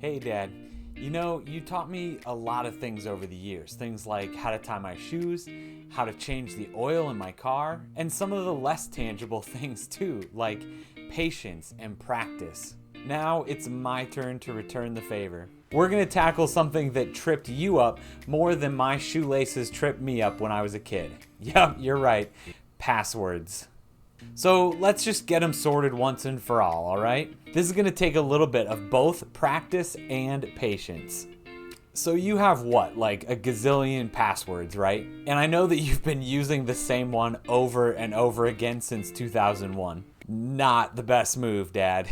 Hey, Dad. You know, you taught me a lot of things over the years. Things like how to tie my shoes, how to change the oil in my car, and some of the less tangible things too, like patience and practice. Now it's my turn to return the favor. We're gonna tackle something that tripped you up more than my shoelaces tripped me up when I was a kid. Yup, you're right. Passwords. So let's just get them sorted once and for all right? This is gonna take a little bit of both practice and patience. So you have what, like a gazillion passwords, right? And I know that you've been using the same one over and over again since 2001. Not the best move, Dad.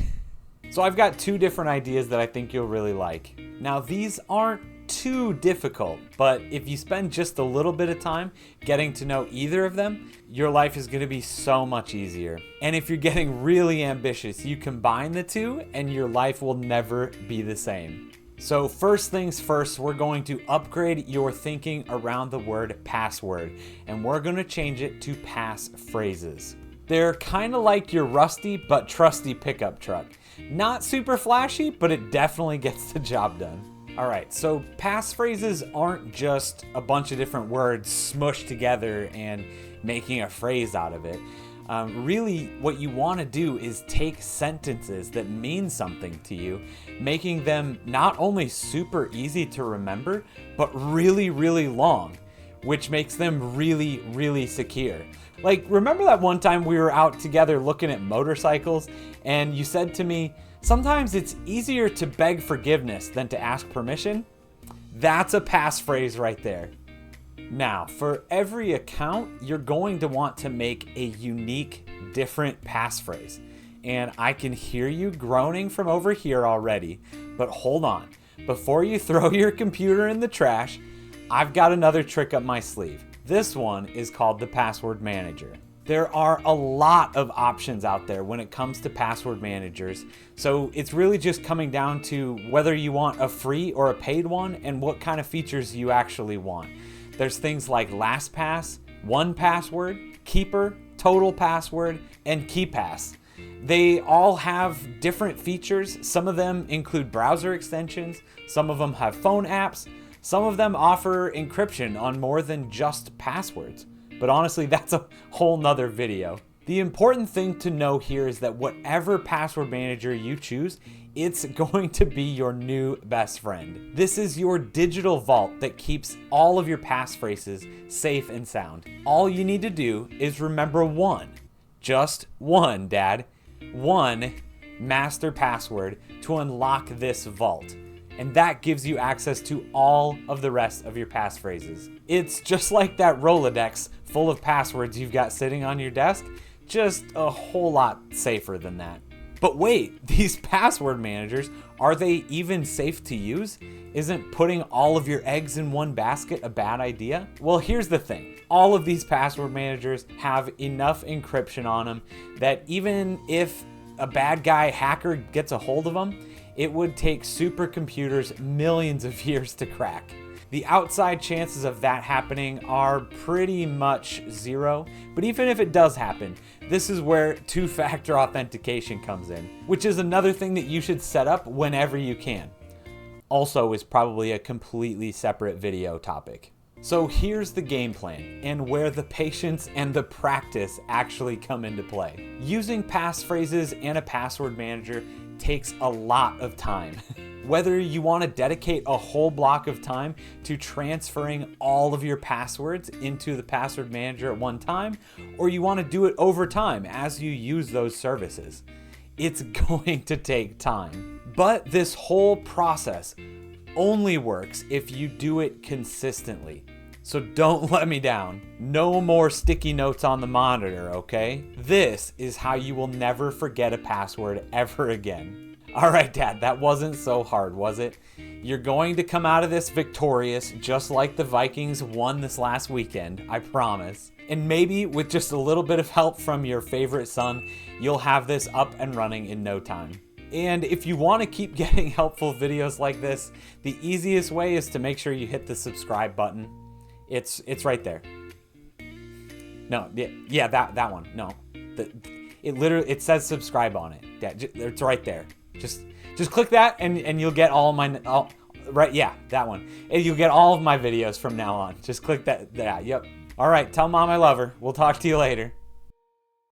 So I've got two different ideas that I think you'll really like. Now these aren't too difficult, but if you spend just a little bit of time getting to know either of them, your life is going to be so much easier. And if you're getting really ambitious, you combine the two and your life will never be the same. So first things first, we're going to upgrade your thinking around the word password, and we're going to change it to passphrases. They're kind of like your rusty but trusty pickup truck. Not super flashy, but it definitely gets the job done. All right, so passphrases aren't just a bunch of different words smushed together and making a phrase out of it. Really, what you want to do is take sentences that mean something to you, making them not only super easy to remember, but really, really long, which makes them really, really secure. Like, remember that one time we were out together looking at motorcycles and you said to me, sometimes it's easier to beg forgiveness than to ask permission? That's a passphrase right there. Now, for every account, you're going to want to make a unique, different passphrase. And I can hear you groaning from over here already, but hold on. Before you throw your computer in the trash, I've got another trick up my sleeve. This one is called the password manager. There are a lot of options out there when it comes to password managers, so it's really just coming down to whether you want a free or a paid one and what kind of features you actually want. There's things like LastPass, 1Password, Keeper, Total Password, and KeePass. They all have different features. Some of them include browser extensions, some of them have phone apps, some of them offer encryption on more than just passwords. But honestly, that's a whole nother video. The important thing to know here is that whatever password manager you choose, it's going to be your new best friend. This is your digital vault that keeps all of your passphrases safe and sound. All you need to do is remember one, just one, Dad, one master password to unlock this vault. And that gives you access to all of the rest of your passphrases. It's just like that Rolodex full of passwords you've got sitting on your desk, just a whole lot safer than that. But wait, these password managers, are they even safe to use? Isn't putting all of your eggs in one basket a bad idea? Well, here's the thing. All of these password managers have enough encryption on them that even if a bad guy hacker gets a hold of them, it would take supercomputers millions of years to crack. The outside chances of that happening are pretty much zero, but even if it does happen, this is where two-factor authentication comes in, which is another thing that you should set up whenever you can. Also is probably a completely separate video topic. So here's the game plan and where the patience and the practice actually come into play. Using passphrases and a password manager takes a lot of time. Whether you want to dedicate a whole block of time to transferring all of your passwords into the password manager at one time, or you want to do it over time as you use those services, it's going to take time. But this whole process only works if you do it consistently. So don't let me down. No more sticky notes on the monitor, okay? This is how you will never forget a password ever again. All right, Dad, that wasn't so hard, was it? You're going to come out of this victorious, just like the Vikings won this last weekend, I promise. And maybe with just a little bit of help from your favorite son, you'll have this up and running in no time. And if you want to keep getting helpful videos like this, the easiest way is to make sure you hit the subscribe button. It's right there. No, yeah, that one. No, it says subscribe on it. Yeah, it's right there. Just Just click that and you'll get all my, right, yeah, that one. And you'll get all of my videos from now on. Just click that, yep. All right, tell Mom I love her. We'll talk to you later.